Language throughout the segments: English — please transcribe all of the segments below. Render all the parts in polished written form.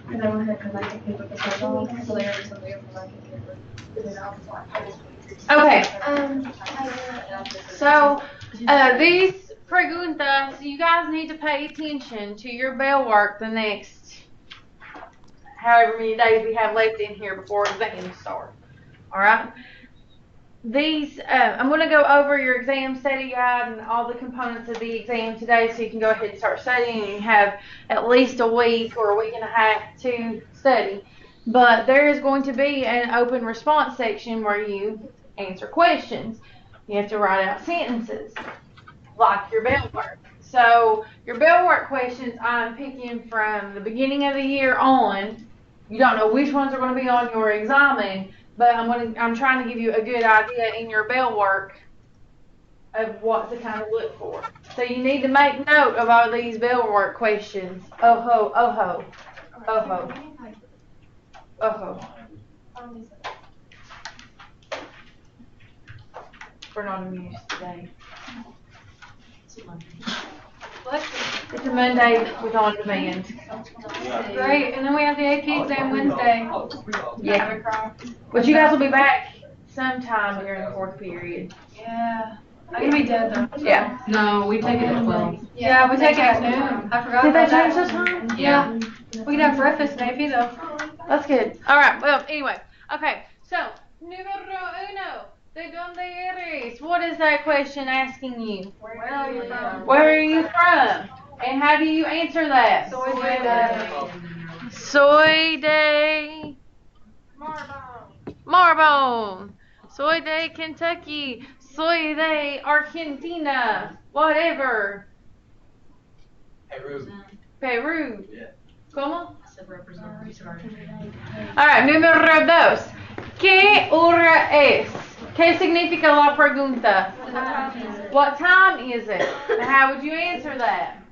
And then we're going to take paper to start on, so they're something like Okay. So, these preguntas, you guys need to pay attention to your bell work the next however many days we have left in here before exams start. Alright? These, I'm going to go over your exam study guide and all the components of the exam today so you can go ahead and start studying and you have at least a week or a week and a half to study. But there is going to be an open response section where you answer questions. You have to write out sentences like your bell work. So your bell work questions I'm picking from the beginning of the year on. You don't know which ones are going to be on your examen, but I'm trying to give you a good idea in your bell work of what to kind of look for. So you need to make note of all these bell work questions. Oh ho, oh ho, oh ho, oh ho. We're not amused today. It's a Monday with on demand. Great, and then we have the AP exam Wednesday. Yeah. But you guys will be back sometime during the fourth period. Yeah. I'm gonna be dead though. Yeah. No, we take it at 12. Yeah, we take it at noon. I forgot Did they about that. change this time? Yeah. We can have breakfast in AP though. That's good. Alright, well, anyway. Okay, so, numero uno. ¿De dónde eres? What is that question asking you? Where are you from? Where are you from? And how do you answer that? Soy de Marbone. Soy de Kentucky. Soy de Argentina. Whatever. Peru. Yeah. ¿Cómo? Alright, número dos. ¿Qué hora es? ¿Qué significa la pregunta? What time is it? And how would you answer that?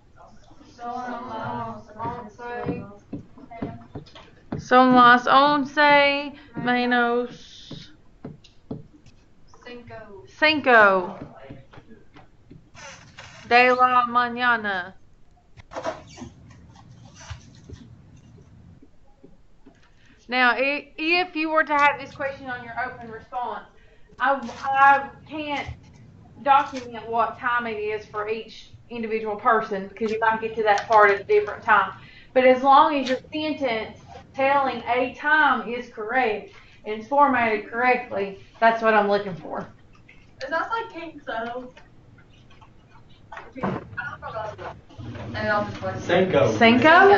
Son las 11 menos 5 de la mañana. Now, if you were to have this question on your open response, I can't document what time it is for each individual person because you might get to that part at a different time. But as long as your sentence telling a time is correct and it's formatted correctly, that's what I'm looking for. Is that like King So? Cinco. Cinco?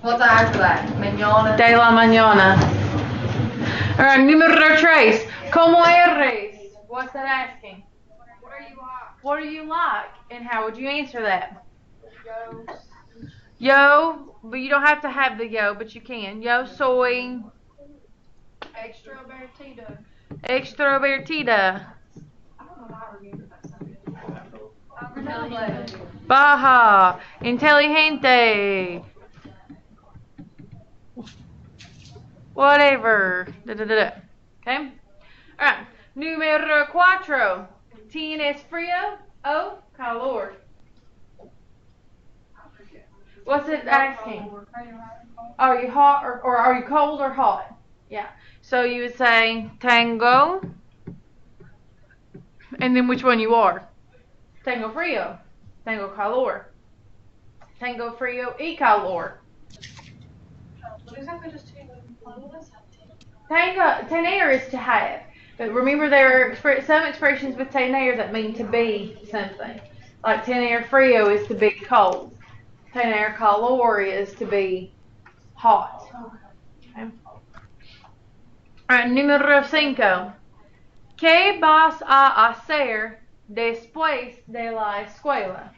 What's after that? Mañana. De la mañana. Alright, número tres. ¿Cómo eres? What's that asking? What are you like? What are you like? And how would you answer that? Yo, but you don't have to have the yo, but you can. Yo soy Extrovertido. extrovertida. I don't know why I remember that something. Baja. Inteligente. Whatever. Da, da, da, da. Okay? Alright. Número cuatro. ¿Tienes frío o calor? What's it asking? Are you hot or are you cold or hot? Yeah. So you would say tengo. And then which one you are? Tengo frío. Tengo calor. Tengo frío y calor. Tener is to have. But remember there are some expressions with tener that mean to be something. Like tener frío is to be cold. Tener calor is to be hot. Okay. Alright, número 5. ¿Qué vas a hacer después de la escuela?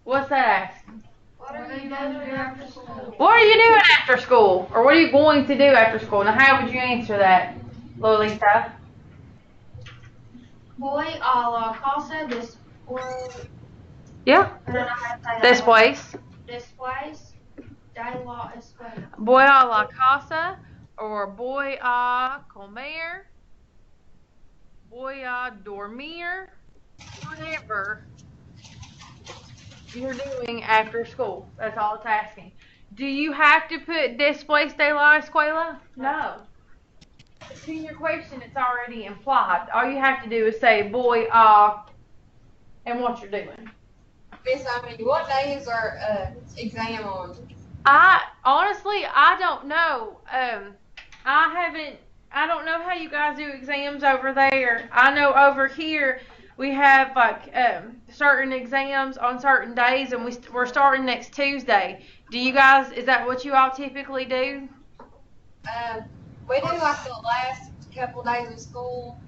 What's that asking? What are you doing after school? What are you doing after school? Or what are you going to do after school? Now, how would you answer that, Lolita? Voy a la casa después. Yeah. I don't know how to say that. Después. Después de la escuela. Voy a la casa or voy a comer. Voy a dormir. Whatever. you're doing after school. That's all it's asking. Do you have to put Después de la escuela? No. To your question, it's already implied. All you have to do is say boy, and what you're doing. Miss Amy, what day is our exam on? I don't know. I don't know how you guys do exams over there. I know over here we have like certain exams on certain days, and we're starting next Tuesday. Do you guys? Is that what you all typically do? We do like the last couple days of school,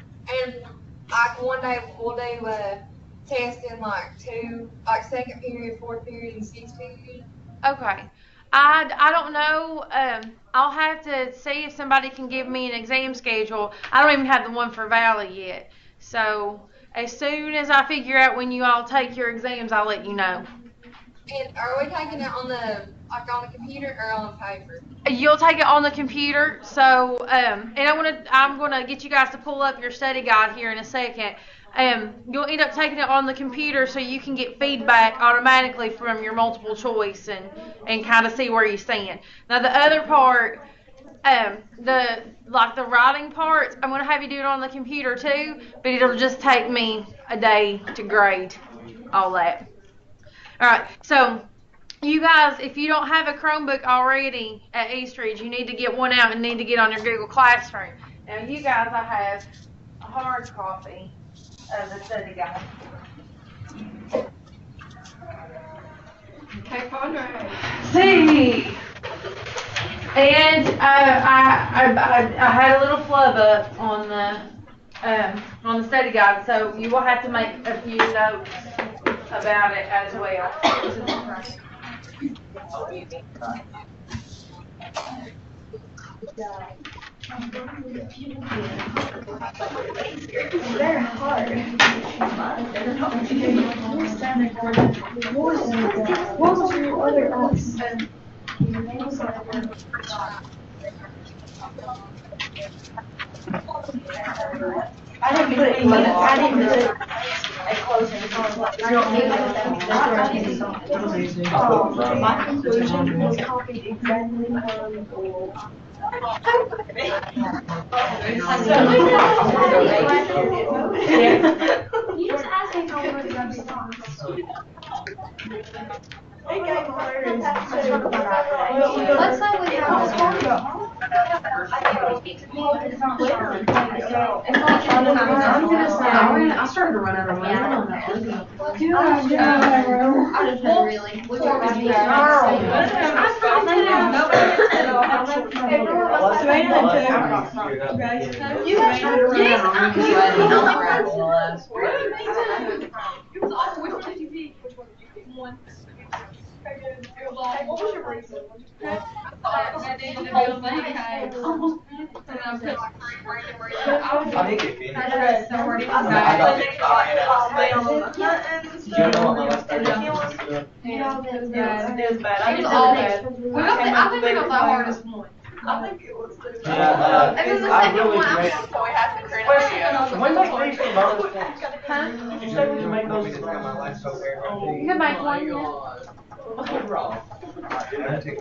and like one day we'll do test in like second period, fourth period, and sixth period. Okay. I don't know. I'll have to see if somebody can give me an exam schedule. I don't even have the one for Valley yet. So as soon as I figure out when you all take your exams, I'll let you know. And are we taking it on the computer or on paper? You'll take it on the computer. So and I'm gonna get you guys to pull up your study guide here in a second. You'll end up taking it on the computer so you can get feedback automatically from your multiple choice and kind of see where you stand. Now the other part, the writing parts, I'm gonna have you do it on the computer too, but it'll just take me a day to grade all that. All right, so you guys, if you don't have a Chromebook already at Eastridge, you need to get one out and need to get on your Google Classroom. Now you guys, I have a hard copy of the study guide. Okay, Conrad. See, and I had a little flub up on the study guide, so you will have to make a few notes about it as well. They're hard. What was your other option? I didn't put it a closing. My conclusion was copied exactly You just asked me how much I'm Let's say we have this one. I started to run out of money. I just had really. What was your reason? I think it was this. And then the second one, I'm great. so we have to create a When they reach the bonus points, Huh? did you say we can make those? You can make one. You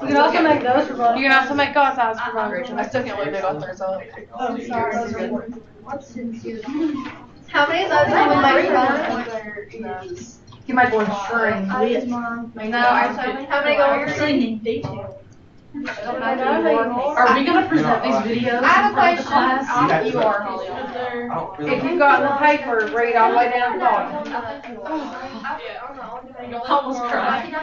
can also make those for both. You can also make God size for both. I still can't wait to go through so. I'm sorry. How many of those have we made? You can make one string. No, how many go here? Are we gonna present these videos? I have a question. Class? You are, Holly. If you've got the paper, read all the way down the bottom. Almost cried.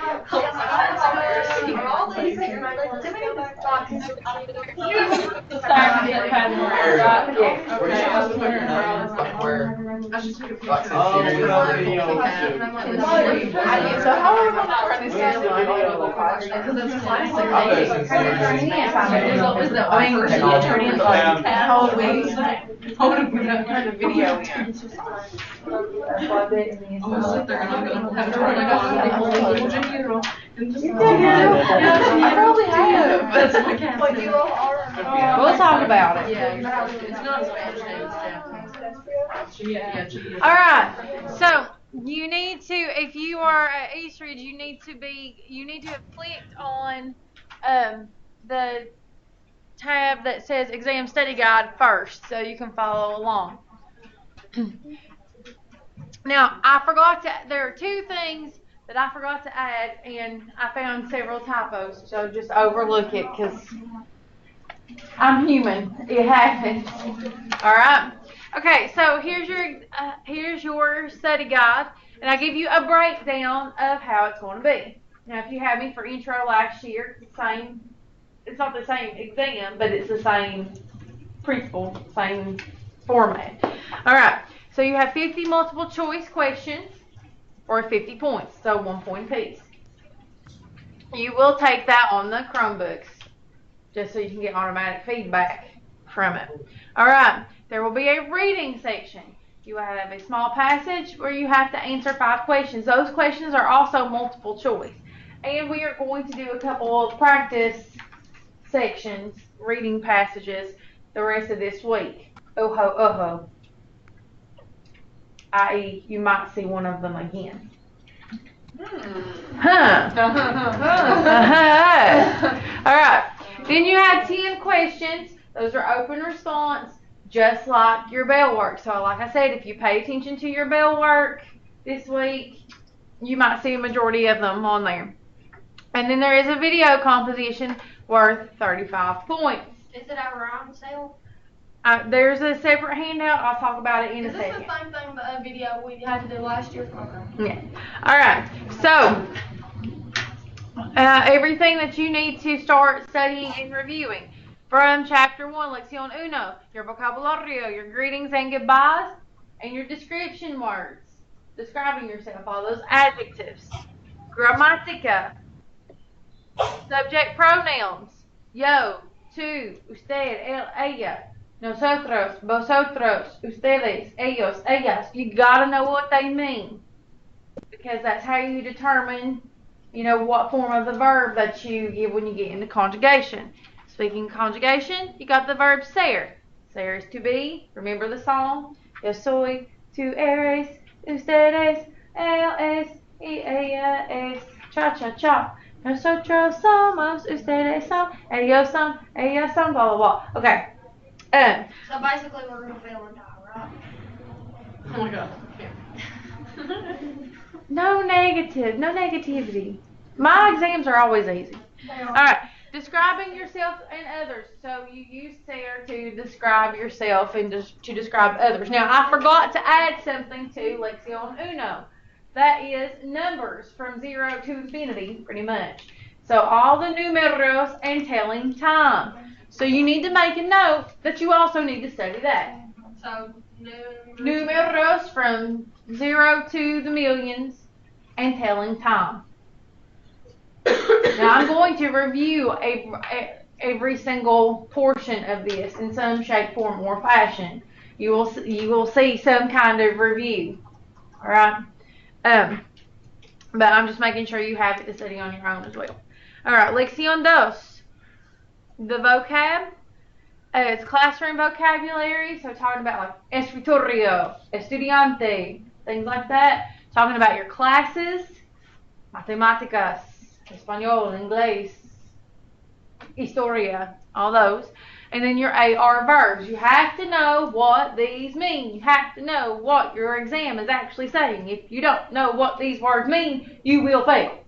I should take a picture. So how are we gonna run these guys? Because it's classic. Is that why we're turning how old we turn the video in? I'm gonna sit there and I'm gonna have to run it on the whole video. I probably have. That's what I can't say. We'll talk about it. Yeah, it's not Spanish name, it's Japanese. All right. So You need to, if you are at Eastridge, you need to have clicked on the tab that says Exam Study Guide first, so you can follow along. Now, there are two things that I forgot to add, and I found several typos, so just overlook it, because I'm human. It happens. All right. Okay, so here's your study guide, and I give you a breakdown of how it's going to be. Now, if you had me for intro last year, it's not the same exam, but it's the same principle, same format. All right, so you have 50 multiple choice questions, or 50 points, so 1 point apiece. You will take that on the Chromebooks, just so you can get automatic feedback from it. All right, there will be a reading section. You have a small passage where you have to answer 5 questions. Those questions are also multiple choice. And we are going to do a couple of practice sections, reading passages, the rest of this week. Oh-ho. I.e., you might see one of them again. Huh. All right. Then you have 10 questions. Those are open response, just like your bell work. So like I said, if you pay attention to your bell work this week, you might see a majority of them on there. And then there is a video composition worth 35 points. Is it ever on sale? There's a separate handout. I'll talk about it in a second. Is this the same thing, the video we had to do last year? Okay. Yeah. All right. So, everything that you need to start studying and reviewing. From Chapter 1, Lección 1, your vocabulario, your greetings and goodbyes, and your description words, describing yourself, all those adjectives. Gramática. Subject pronouns. Yo, tú, usted, él, ella. Nosotros, vosotros, ustedes, ellos, ellas. You gotta know what they mean, because that's how you determine, what form of the verb that you give when you get into conjugation. Speaking of conjugation, you got the verb ser. Ser is to be. Remember the song? Yo soy, tú eres, ustedes, él es, y ella es. Cha cha cha. Nosotros somos, ustedes son, ellos son, ellas son, blah blah blah. Okay. So basically we're going to fail and die, right? Oh my god. No negativity. My exams are always easy. Alright, describing yourself and others. So you use ser to describe yourself and to describe others. Now, I forgot to add something to Lección 1. That is numbers from 0 to infinity, pretty much. So all the numeros and telling time. So you need to make a note that you also need to study that. So Numeros from 0 to the millions and telling time. Now I'm going to review every single portion of this in some shape, form, or fashion. You will see some kind of review. All right. But I'm just making sure you have it to study on your own as well. All right. Lección 2. The vocab. It's classroom vocabulary. So talking about like escritorio, estudiante, things like that. Talking about your classes, matemáticas, español, inglés, historia, all those. And then your AR verbs. You have to know what these mean. You have to know what your exam is actually saying. If you don't know what these words mean, you will fail.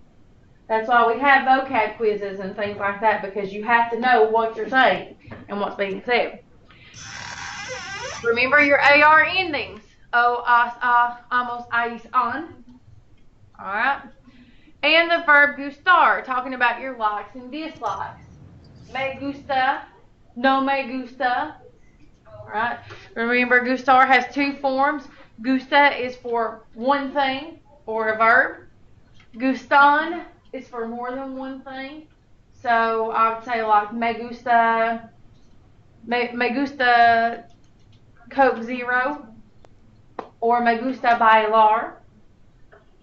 That's why we have vocab quizzes and things like that, because you have to know what you're saying and what's being said. Remember your AR endings. O, as, a, amos, ais, on. Alright. And the verb gustar, talking about your likes and dislikes. Me gusta, no me gusta. Alright. Remember, gustar has 2 forms. Gusta is for one thing, or a verb. Gustan is for more than one thing. So I would say like me gusta Coke Zero, or me gusta bailar.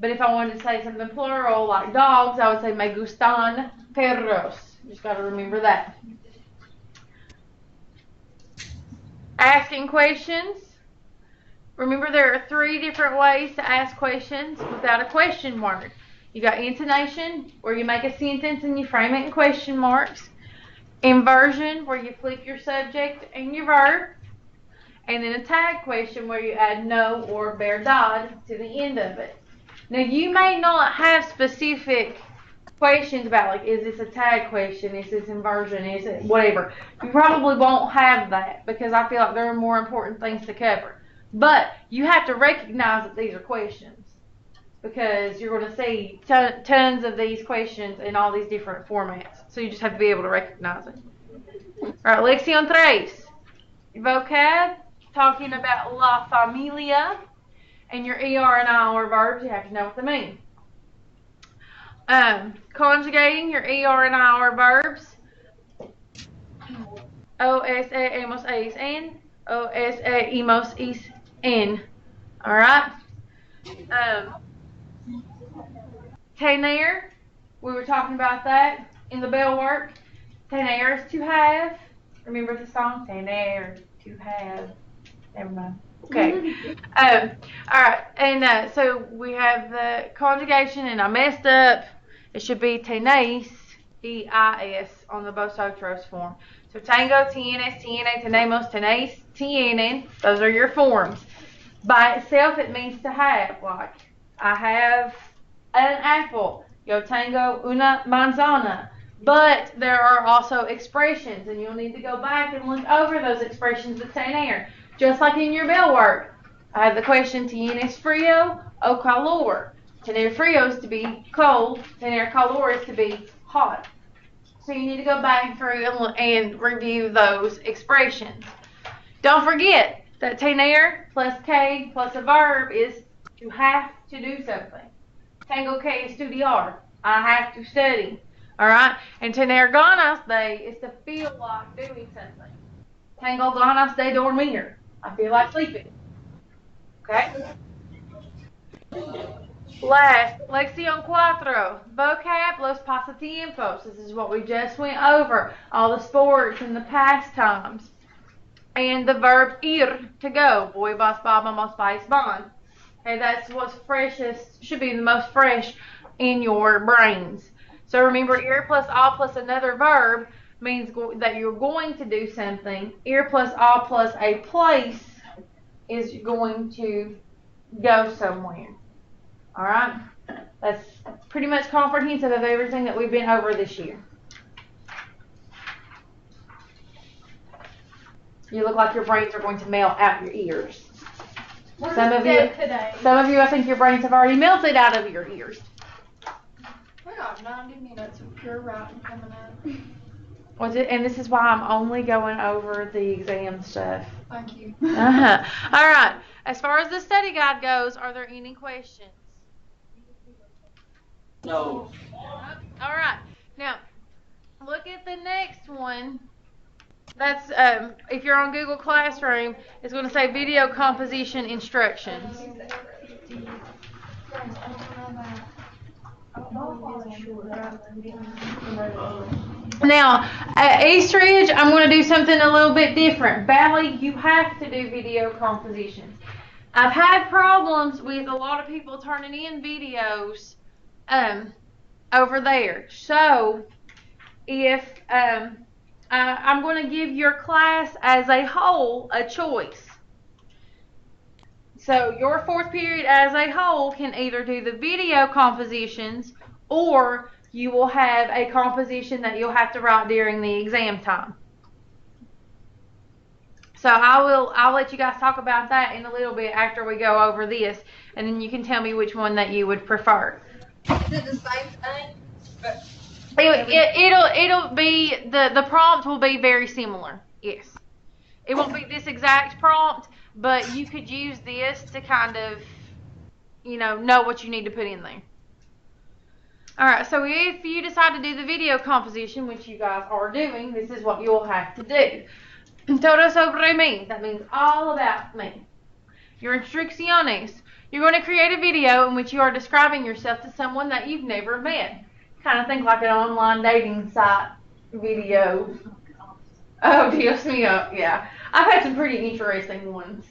But if I wanted to say something plural like dogs, I would say me gustan perros. You just got to remember that. Asking questions. Remember, there are 3 different ways to ask questions without a question mark. You got intonation, where you make a sentence and you frame it in question marks. Inversion, where you flip your subject and your verb. And then a tag question, where you add no or verdad to the end of it. Now, you may not have specific questions about, like, is this a tag question, is this inversion, is it whatever. You probably won't have that because I feel like there are more important things to cover. But you have to recognize that these are questions because you're going to see tons of these questions in all these different formats. So you just have to be able to recognize it. All right, lección 3. Vocab, talking about la familia, and your ER and IR verbs, you have to know what they mean. Conjugating your ER and IR verbs. OS, hemos, es, en. OS, hemos, is, en. Alright? Tener, we were talking about that in the bell work. Tener is to have. Remember the song? Tener, to have. Never mind. Okay. Alright, and so we have the conjugation, and I messed up. It should be tenéis, E-I-S, on the vosotros form. So tango, tienes, tiene, tenemos, tenéis, tienen. Those are your forms. By itself, it means to have. Like, I have an apple. Yo tengo una manzana. But there are also expressions, and you'll need to go back and look over those expressions of tener. Just like in your bell work. I have the question, ¿tienes frío o calor? Tener frío is to be cold. Tener calor is to be hot. So you need to go back through and review those expressions. Don't forget that tener plus que plus a verb is to have to do something. Tengo que estudiar. I have to study. Alright? And tener ganas de is to feel like doing something. Tengo ganas de dormir. I feel like sleeping. Okay? Last, lección 4, vocab, los pasatiempos. This is what we just went over. All the sports and the pastimes. And the verb ir, to go. Voy, vas, va, vamos, vais, van. Okay, that's what's freshest, should be the most fresh in your brains. So remember, ir plus all plus another verb means that you're going to do something. Ir plus all plus a place is going to go somewhere. Alright? That's pretty much comprehensive of everything that we've been over this year. You look like your brains are going to melt out your ears. Some of you, I think your brains have already melted out of your ears. We got 90 minutes of pure writing coming up. And this is why I'm only going over the exam stuff. Thank you. Alright. As far as the study guide goes, are there any questions? No. Alright. Now, look at the next one. That's, if you're on Google Classroom, it's going to say video composition instructions. Now, at Eastridge, I'm going to do something a little bit different. Valley, you have to do video compositions. I've had problems with a lot of people turning in videos over there. So, if I'm going to give your class as a whole a choice. So your 4th period as a whole can either do the video compositions, or you will have a composition that you'll have to write during the exam time. So I'll let you guys talk about that in a little bit after we go over this, and then you can tell me which one that you would prefer. Is it the same thing? It'll be the prompt will be very similar. Yes, it won't be this exact prompt, but you could use this to kind of, know what you need to put in there. All right. So if you decide to do the video composition, which you guys are doing, this is what you'll have to do. Todo sobre mí. That means all about me. Your instrucciones. You're going to create a video in which you are describing yourself to someone that you've never met. Kind of think like an online dating site video. Oh, Dios mío, yeah. I've had some pretty interesting ones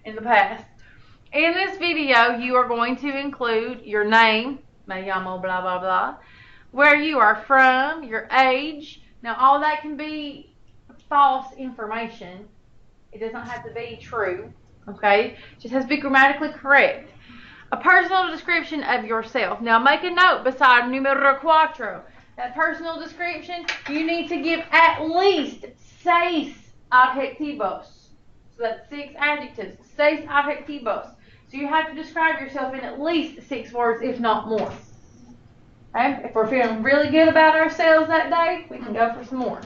in the past. In this video, you are going to include your name, me llamo blah blah blah, where you are from, your age. Now all that can be false information. It doesn't have to be true, okay? It just has to be grammatically correct. A personal description of yourself. Now make a note beside numero cuatro. That personal description, you need to give at least 6 adjetivos. So that's 6 adjectives, 6 adjetivos. So you have to describe yourself in at least 6 words, if not more. Okay? If we're feeling really good about ourselves that day, we can go for some more.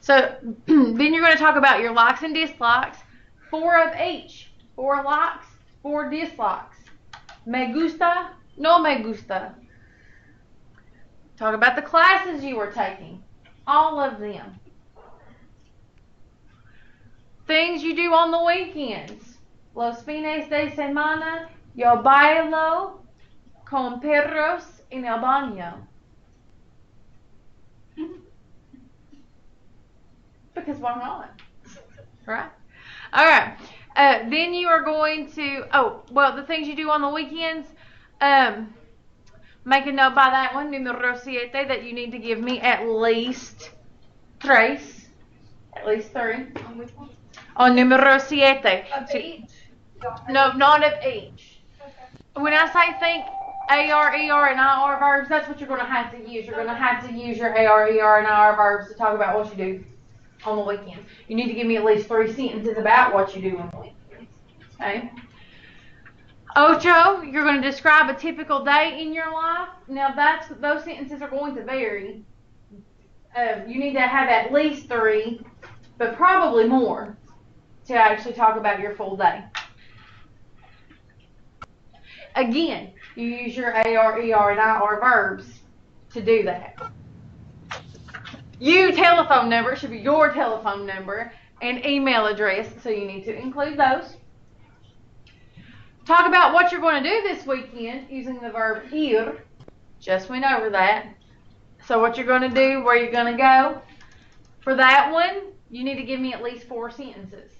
So then you're going to talk about your likes and dislikes. 4 of each. 4 likes, 4 dislikes. Me gusta, no me gusta. Talk about the classes you were taking. All of them. Things you do on the weekends. Los fines de semana, yo bailo con perros en el baño. Because why not? Right? Alright. Then you are going to, the things you do on the weekends. Make a note by that one, numero 7, that you need to give me at least 3. At least 3. On numero 7. Of each? No, not of each. When I say think AR, ER, and IR verbs, that's what you're going to have to use. You're going to have to use your AR, ER, and IR verbs to talk about what you do on the weekends. You need to give me at least 3 sentences about what you do on the weekends. Okay? Ocho, you're going to describe a typical day in your life. Now, those sentences are going to vary. You need to have at least 3, but probably more, to actually talk about your full day. Again, you use your AR, ER, and IR verbs to do that. Telephone number should be your telephone number and email address, so you need to include those. Talk about what you're going to do this weekend using the verb ir. Just went over that. So what you're going to do, where you're going to go. For that one, you need to give me at least 4 sentences.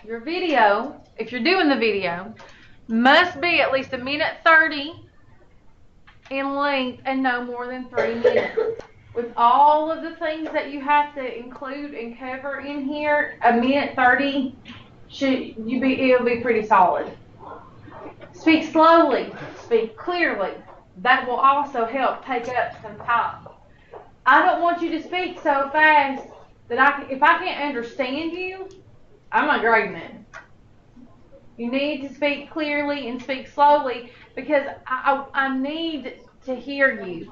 Your video, if you're doing the video, must be at least 1:30 in length and no more than 3 minutes. With all of the things that you have to include and cover in here, 1:30 it'll be pretty solid. Speak slowly, speak clearly. That will also help take up some time. I don't want you to speak so fast that if I can't understand you, I'm not grading it. You need to speak clearly and speak slowly because I need to hear you.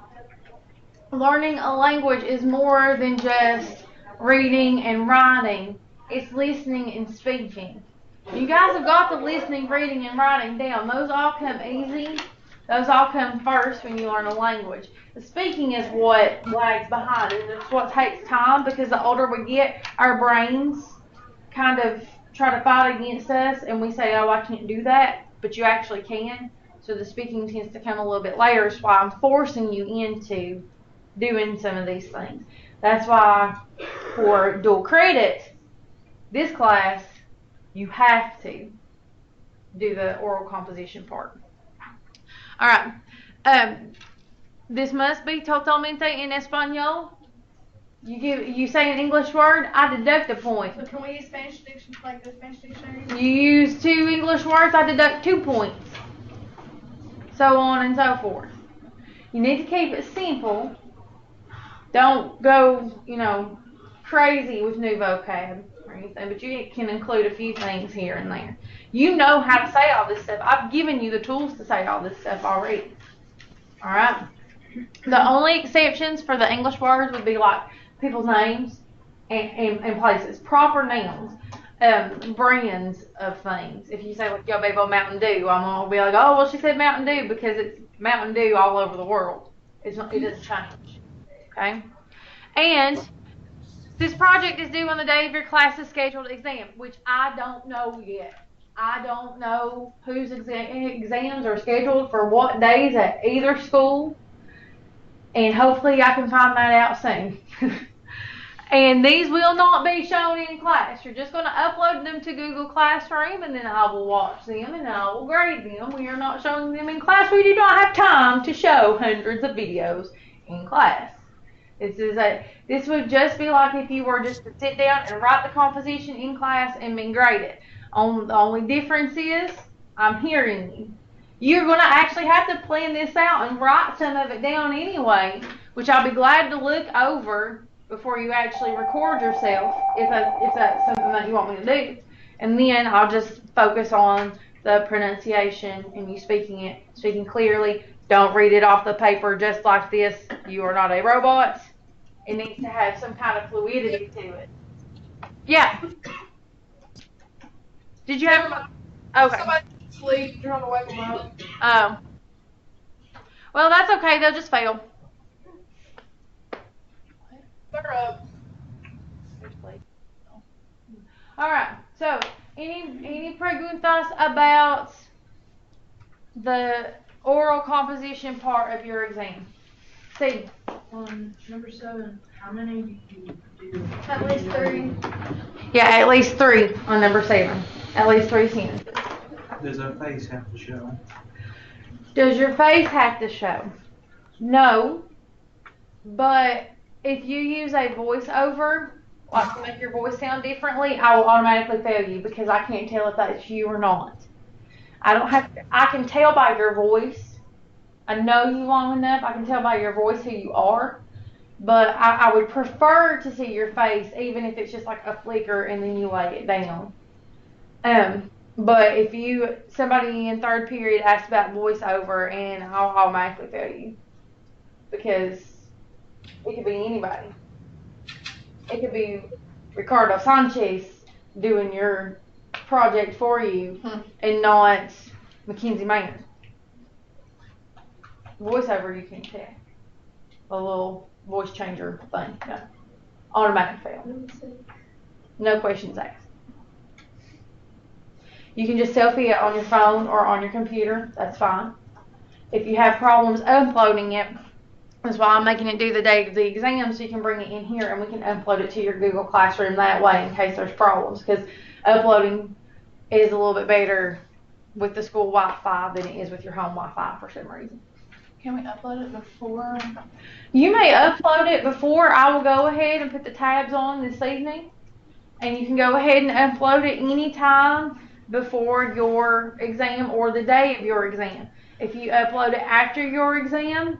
Learning a language is more than just reading and writing. It's listening and speaking. You guys have got the listening, reading, and writing down. Those all come easy. Those all come first when you learn a language. The speaking is what lags behind, and it's what takes time because the older we get, our brains kind of try to fight against us, and we say, oh, I can't do that, but you actually can. So the speaking tends to come a little bit later. That's why I'm forcing you into doing some of these things. That's why for dual credit, this class, you have to do the oral composition part. All right. This must be totalmente en español. You say an English word, I deduct a point. So can we use Spanish dictionary, like the Spanish dictionary? You use 2 English words, I deduct 2 points. So on and so forth. You need to keep it simple. Don't go, crazy with new vocab or anything, but you can include a few things here and there. You know how to say all this stuff. I've given you the tools to say all this stuff already. All right? The only exceptions for the English words would be like people's names and places. Proper nouns. Brands of things. If you say, like, yo, baby, Mountain Dew, I'm going to be like, oh, well, she said Mountain Dew because it's Mountain Dew all over the world. It doesn't change. Okay? And this project is due on the day of your class's scheduled exam, which I don't know yet. I don't know whose exams are scheduled for what days at either school. And hopefully I can find that out soon. And these will not be shown in class. You're just going to upload them to Google Classroom, and then I will watch them and I will grade them. We are not showing them in class. We do not have time to show hundreds of videos in class. This would just be like if you were just to sit down and write the composition in class and then grade it. The only difference is I'm hearing you. You're going to actually have to plan this out and write some of it down anyway, which I'll be glad to look over before you actually record yourself, if that's something that you want me to do. And then I'll just focus on the pronunciation and you speaking clearly. Don't read it off the paper just like this. You are not a robot. It needs to have some kind of fluidity to it. Yeah. Did you have okay. Somebody sleep, trying to wake them up. Oh. Well, that's okay. They'll just fail. They're up. All right. So, any preguntas about the oral composition part of your exam? See. Number 7, how many do you do? At least 3. Yeah, at least 3 on number 7. At least 3 sentences. Does our face have to show? Does your face have to show? No. But if you use a voiceover, like to make your voice sound differently, I will automatically fail you because I can't tell if that's you or not. I can tell by your voice. I know you long enough. I can tell by your voice who you are. But I would prefer to see your face, even if it's just like a flicker and then you lay it down. But if somebody in 3rd period asks about voiceover, and I'll automatically fail you. Because it could be anybody. It could be Ricardo Sanchez doing your project for you and not Mackenzie Maynard. Voiceover you can tell. A little voice changer thing. No. Automatic fail. No questions asked. You can just selfie it on your phone or on your computer. That's fine. If you have problems uploading it, that's why I'm making it do the day of the exam, so you can bring it in here and we can upload it to your Google Classroom that way in case there's problems. Because uploading is a little bit better with the school Wi-Fi than it is with your home Wi-Fi for some reason. Can we upload it before? You may upload it before. I will go ahead and put the tabs on this evening. And you can go ahead and upload it anytime before your exam or the day of your exam. If you upload it after your exam,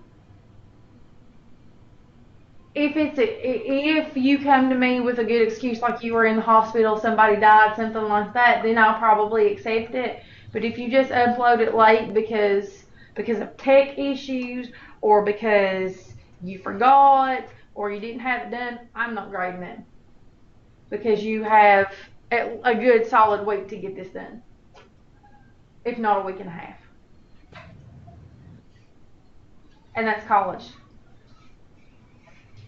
if you come to me with a good excuse like you were in the hospital, somebody died, something like that, then I'll probably accept it. But if you just upload it late because of tech issues or because you forgot or you didn't have it done, I'm not grading it. Because you have a good solid week to get this done. If not a week and a half. And that's college.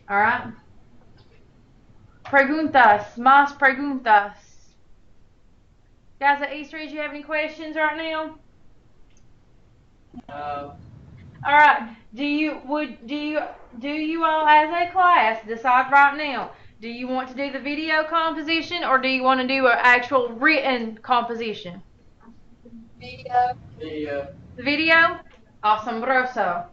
Alright? Preguntas. Más preguntas. Guys at East Ridge, you have any questions right now? Alright. Do you all as a class decide right now? Do you want to do the video composition or do you want to do an actual written composition? Video. The video? Asombroso.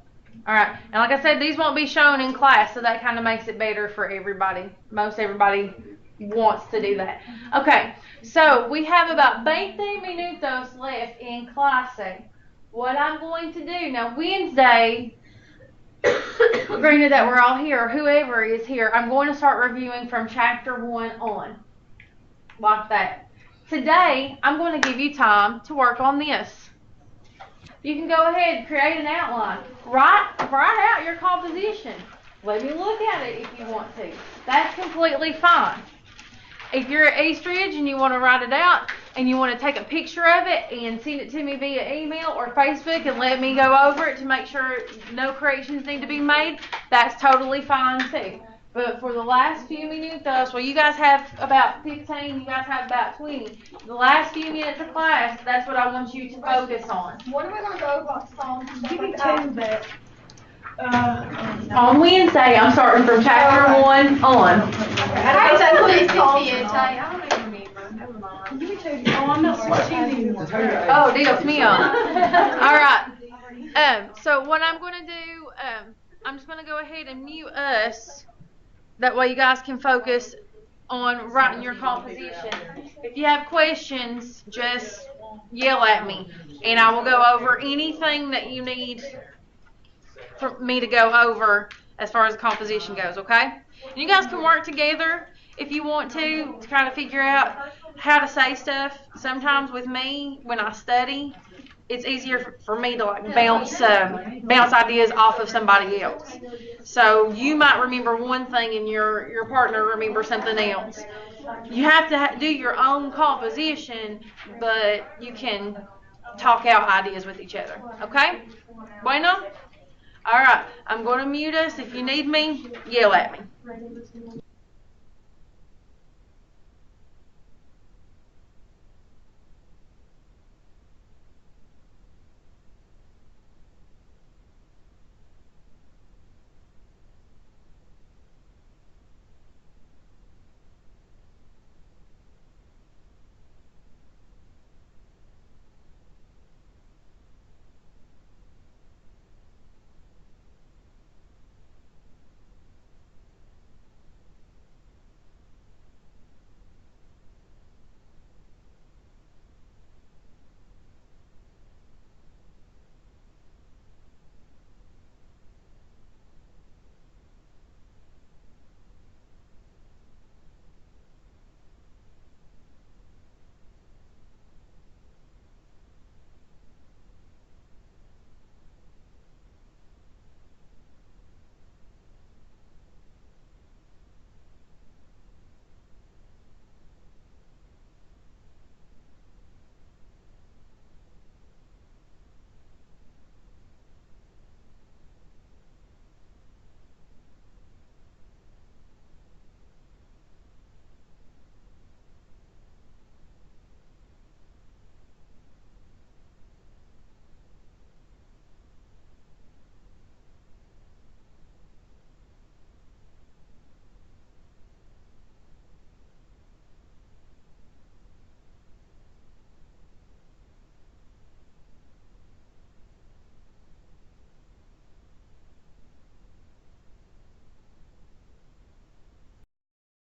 Alright, and like I said, these won't be shown in class, so that kind of makes it better for everybody. Most everybody wants to do that. Okay, so we have about 20 minutos left in clase. What I'm going to do, now Wednesday, granted that we're all here, or whoever is here, I'm going to start reviewing from chapter 1 on. Like that. Today, I'm going to give you time to work on this. You can go ahead and create an outline. Write out your composition. Let me look at it if you want to. That's completely fine. If you're at East Ridge and you want to write it out and you want to take a picture of it and send it to me via email or Facebook and let me go over it to make sure no corrections need to be made, that's totally fine too. But for the last few minutos, well, you guys have about 15, you guys have about 20. The last few minutes of class, that's what I want you to focus on. What are we going to go over, like songs and stuff Give me like that? 2 that. On Wednesday, I'm starting from chapter 1 on. I don't know what it's called. I don't even remember. Never mind. Oh, I'm not 16 anymore. Oh, Dios mío. All right. So what I'm going to do, I'm just going to go ahead and mute us. That way you guys can focus on writing your composition. If you have questions, just yell at me, and I will go over anything that you need for me to go over as far as the composition goes, okay? And you guys can work together if you want to kind of figure out how to say stuff. Sometimes with me, when I study, it's easier for me to like bounce ideas off of somebody else. So you might remember one thing and your partner remembers something else. You have to do your own composition, but you can talk out ideas with each other. Okay? Bueno? All right. I'm going to mute us. If you need me, yell at me.